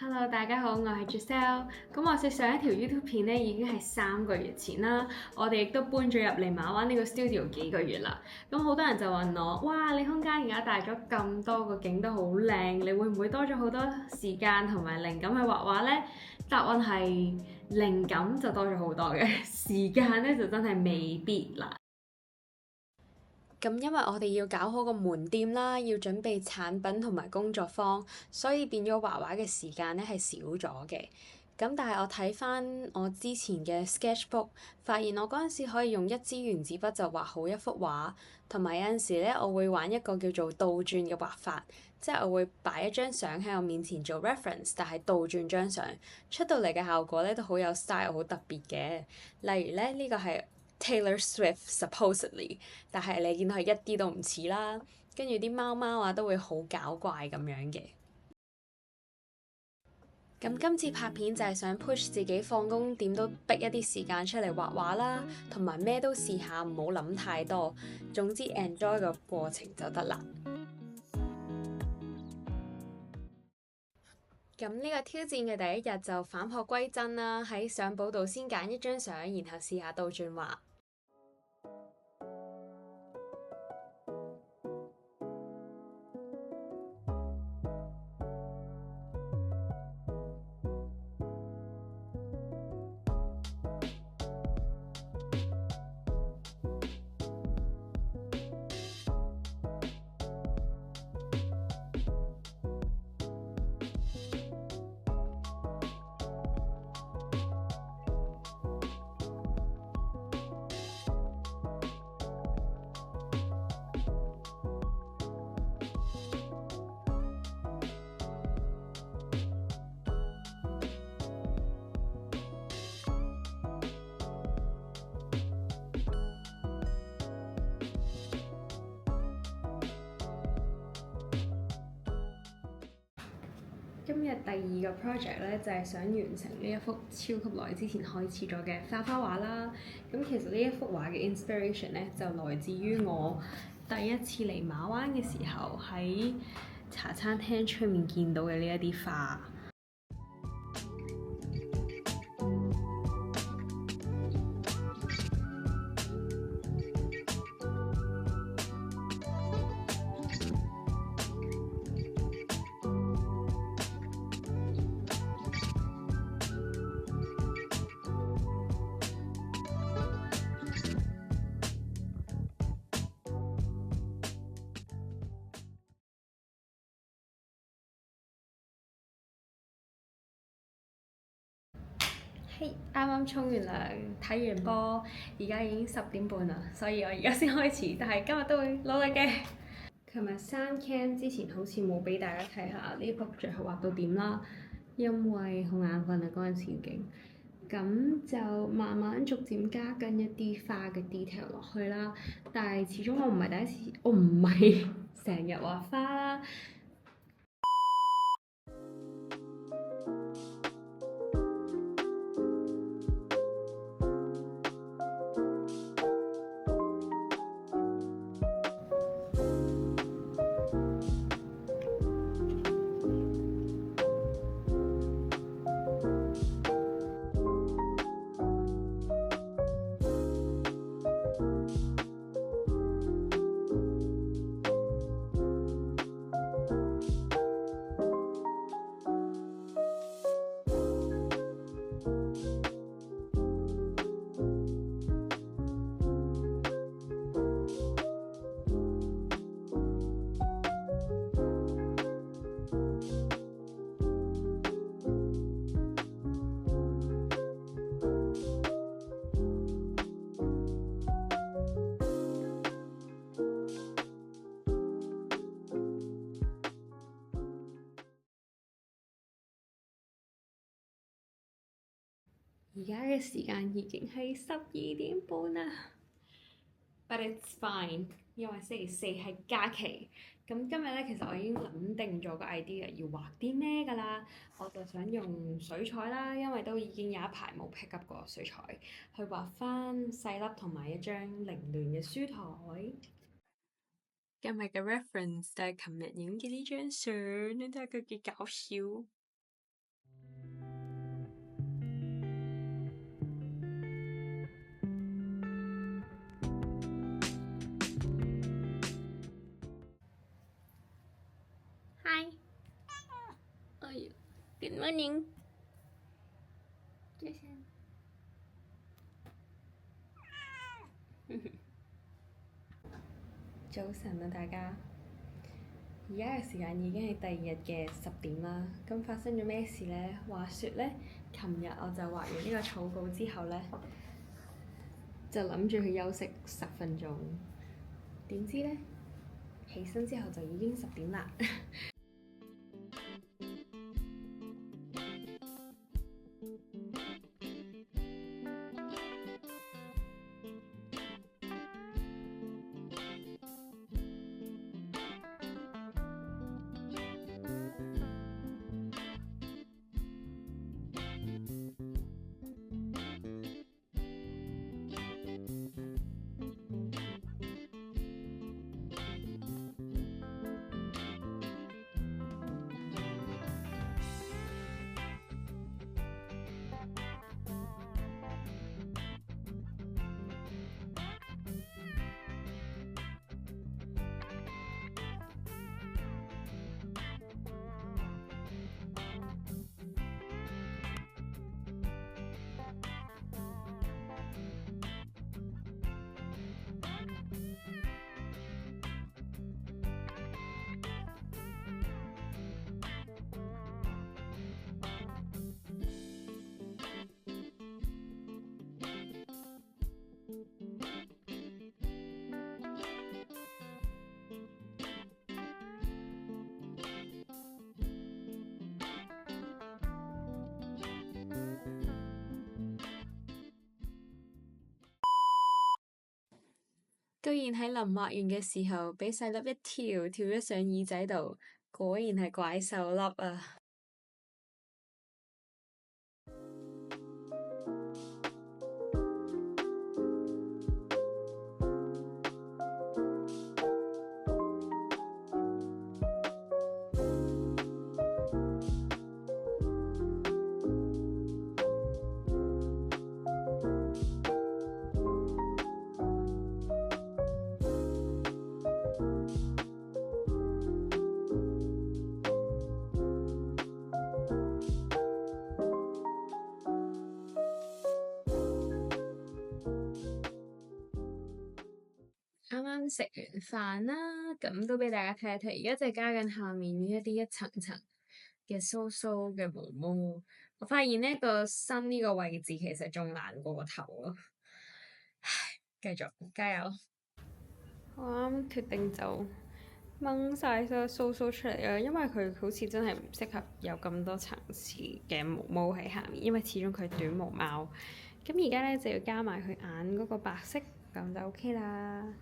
Hello，大家好，我係 Giselle。咁話說上一條 YouTube 片咧已經係3個月前啦，我哋亦都搬咗入嚟馬灣呢個 studio 幾個月啦。咁好多人就問我：哇，你空間而家大咗咁多，個景都好靚，你會唔會多咗好多時間同埋靈感去畫畫呢？答案係靈感就多咗好多嘅，時間咧就真係未必啦。咁因為我哋要搞好個門店啦，要準備產品同埋工作坊，所以變咗畫畫嘅時間咧係少咗嘅。咁但係我睇翻我之前嘅 sketchbook，發現我嗰陣時可以用一支原子筆就畫好一幅畫，同埋有陣時咧我會玩一個叫做倒轉嘅畫法，即係我會擺一張相喺我面前做 reference，但係倒轉張相出到嚟嘅效果咧都好有 style，好特別嘅。例如咧呢個係 Taylor Swift supposedly，但係你見到係一啲都唔似啦，跟住啲貓貓啊都會好搞怪咁樣嘅。咁今次拍片就係想 push 自己放工點都逼一啲時間出嚟畫畫啦，同埋咩都試下，唔好諗太多。總之 enjoy 個過程就得啦。咁呢個挑戰嘅第一日就返璞歸真啦，喺相簿度先揀一張相，然後試下倒轉畫。今日第二個 project 咧，就係想完成呢一幅超級耐之前開始咗嘅花畫啦。咁其實呢一幅畫嘅 inspiration 咧，就來自於我第一次嚟馬灣嘅時候，喺茶餐廳出面見到嘅呢一啲花。嘿，啱啱沖完涼，睇完波，而家已經10點半啦，所以我而家先開始，但係今日都會努力嘅。琴日刪 cam 之前好似冇俾大家睇下呢幅最後畫到點啦，因為好眼瞓啊嗰陣時已經，咁就慢慢逐漸加緊一啲花嘅 detail 落去啦。但係始終我唔係第一次，我唔係成日畫花啦。而家嘅時間已經係12點半啦，but it's fine，因為星期四係假期。咁今日咧，其實我已經諗定咗個 idea 要畫啲咩㗎啦。我就想用水彩啦，因為都已經有一排冇 pick up 過水彩，去畫翻細粒同埋一張凌亂嘅書台。今日嘅 reference 就係琴日影嘅呢張相，你睇下佢幾搞笑。Good morning。早晨啊，大家！而家嘅時間已經係第二日嘅10點啦。咁發生咗咩事呢？話說呢，琴日我就畫完呢個草稿之後呢，就諗住去休息10分鐘。點知呢，起身之後就已經10點啦。居然喺臨畫完嘅時候，俾細粒一跳跳咗上耳仔度，果然係怪獸粒啊！啱啱食完飯啦，咁都俾大家睇一睇。而家就加緊下面呢一啲一層層嘅鬚鬚嘅毛毛。我發現呢個身呢個位置其實仲難過個頭咯。唉，繼續加油！我啱決定就掹晒所有鬚鬚出嚟啦，因為佢好似真係唔適合有咁多層次嘅毛毛喺下面，因為始終佢係短毛貓。咁而家咧就要加埋佢眼嗰個白色，咁就 OK 啦。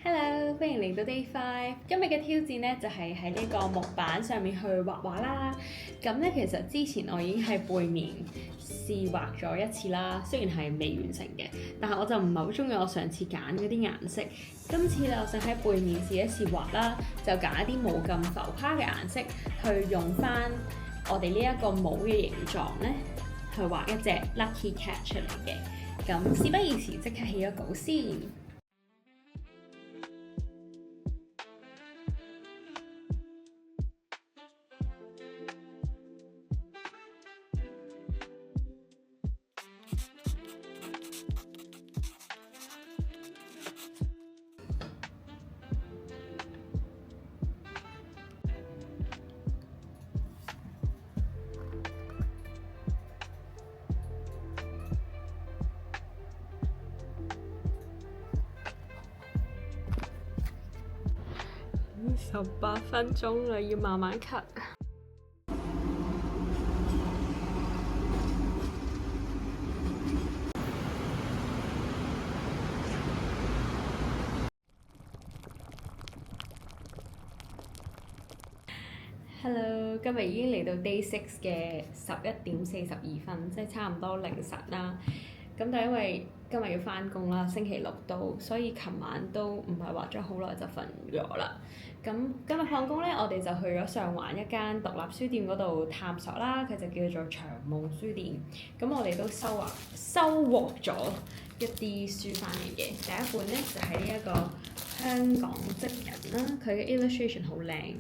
Hello，歡迎嚟到 Day 5。今日嘅挑戰呢，就係喺呢個木板上面去畫畫啦。咁呢，其實之前我已經喺背面試畫咗一次啦，雖然係未完成嘅，但係我就唔係好中意我上次揀嗰啲顏色。今次咧，我想喺背面試一試畫啦，就揀一啲冇咁浮誇嘅顏色，去用翻我哋呢一個帽嘅形狀呢，去畫一隻 Lucky Cat 出嚟嘅。咁事不宜遲，即刻起咗稿先。18分鐘啦，要慢慢 cut。Hello，今日已經嚟到 Day 6嘅11:42，即係差唔多凌晨啦。咁但係因為今日要返工啦，星期六都，所以琴晚都唔係話咗好耐就瞓咗啦。咁今日放工咧，我哋就去咗上環一間獨立書店嗰度探索啦，佢就叫做長夢書店。咁我哋都收穫咗一啲書翻嚟嘅。第一本咧就係呢一個香港職人啦，佢嘅 illustration 好靚。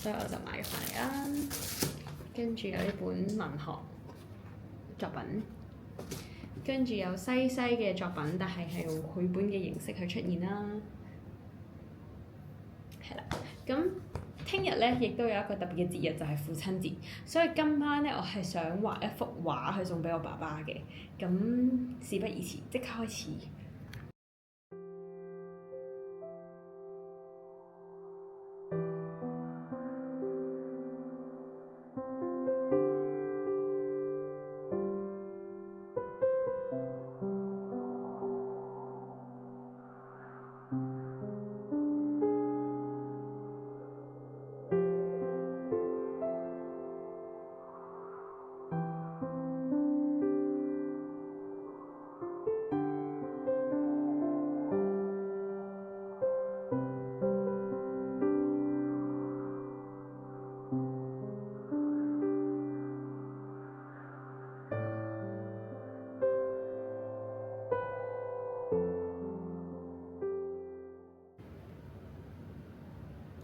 所以我就買咗翻嚟啦，跟住有呢本文學作品，跟住有西西嘅作品，但係用繪本嘅形式去出現啦。係啦，咁聽日咧亦都有一個特別嘅節日，就係父親節，所以今晚咧我係想畫一幅畫去送俾我爸爸嘅。咁事不宜遲，即刻開始。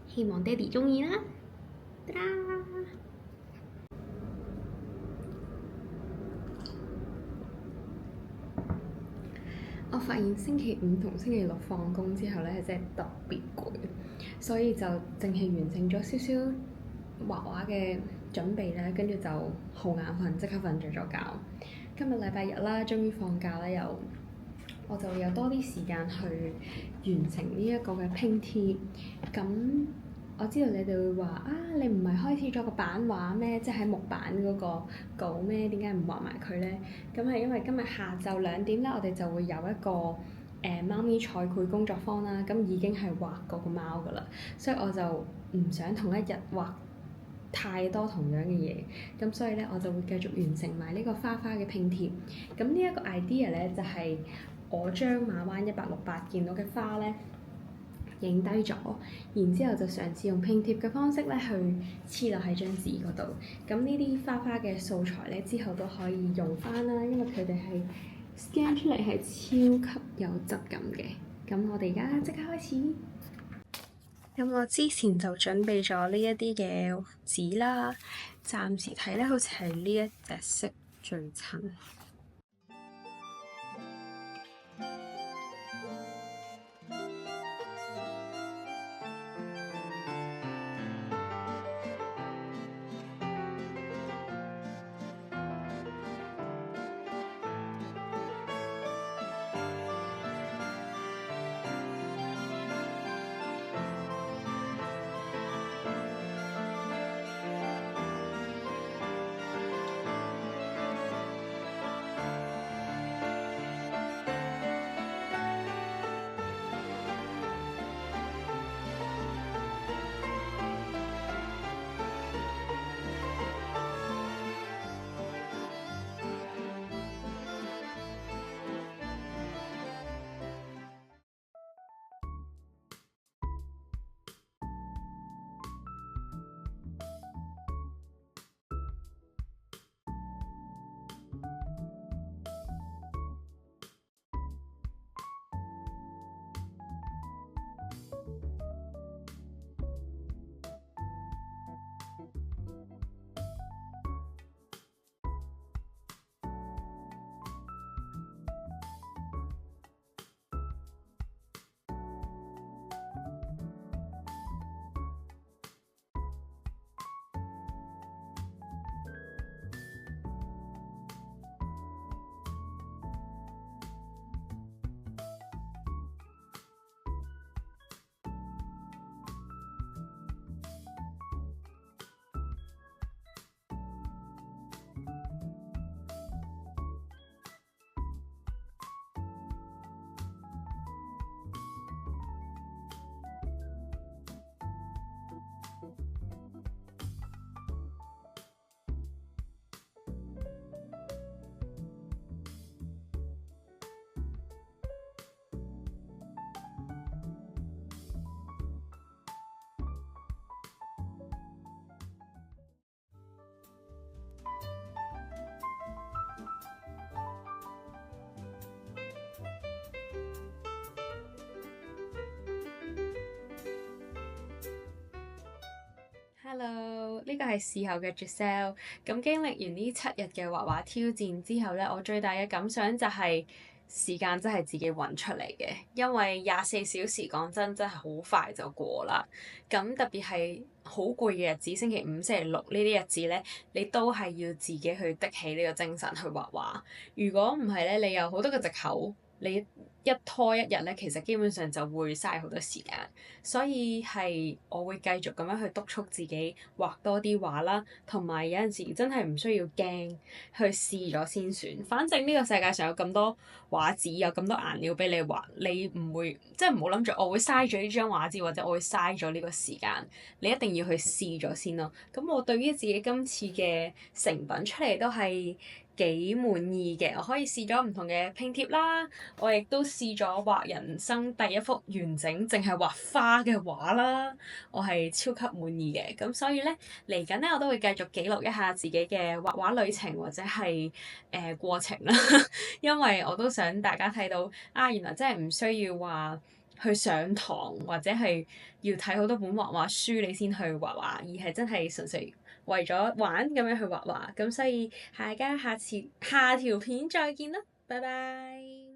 希望爹哋鍾意啦！得啦，我發現星期五同星期六放工之後咧，真係特別攰，所以就淨係完成咗少少畫畫嘅準備咧，跟住就好眼瞓，即刻瞓咗覺。今日禮拜日啦，終於放假啦，我就有多啲時間去完成呢一個嘅拼貼。咁我知道你哋會話啊，你唔係開始咗個版畫咩？即係喺木板嗰個稿咩？點解唔畫埋佢咧？咁係因為今日下晝2點咧，我哋就會有一個貓咪彩繪工作坊啦。咁已經係畫嗰個貓噶啦，所以我就唔想同一日畫太多同樣嘅嘢。咁所以咧，我就會繼續完成埋呢個花花嘅拼貼。咁呢一個 idea 咧，就係我將馬灣168見到嘅花咧，影低咗，然之後就嘗試用拼貼嘅方式咧去黐落喺張紙嗰度。咁呢啲花花嘅素材咧，之後都可以用翻啦，因為佢哋係 scan 出嚟係超級有質感嘅。咁我哋而家即刻開始。咁我之前就準備咗呢一啲嘅紙啦，暫時睇咧好似係呢一隻色最襯。Hello，呢個係事後嘅 Giselle。咁經歷完呢7日嘅畫畫挑戰之後咧，我最大嘅感想就係時間真係自己揾出嚟嘅，因為24小時講真係好快就過啦。咁特別係好攰嘅日子，星期5、星期6呢啲日子咧，你都係要自己去的起呢個精神去畫畫。如果唔係咧，你有好多個藉口。你一拖一日咧，其實基本上就會嘥好多時間，所以係我會繼續咁樣去督促自己畫多啲畫啦，同埋有陣時真係唔需要驚，去試咗先算。反正呢個世界上有咁多畫紙，有咁多顏料俾你畫，你唔會即係唔好諗住我會嘥咗呢張畫紙，或者我會嘥咗呢個時間。你一定要去試咗先咯。咁我對於自己今次嘅成品出嚟都係幾滿意嘅，我可以試咗唔同嘅拼貼啦，我亦都試咗畫人生第一幅完整淨係畫花嘅畫啦，我係超級滿意嘅。咁所以咧，嚟緊咧我都會繼續記錄一下自己嘅畫畫旅程或者係過程啦，因為我都想大家睇到啊，原來真係唔需要話去上堂或者係要睇好多本畫畫書你先去畫畫，而係真係純粹為咗玩咁樣去畫畫。咁所以大家下條片再見啦，拜拜。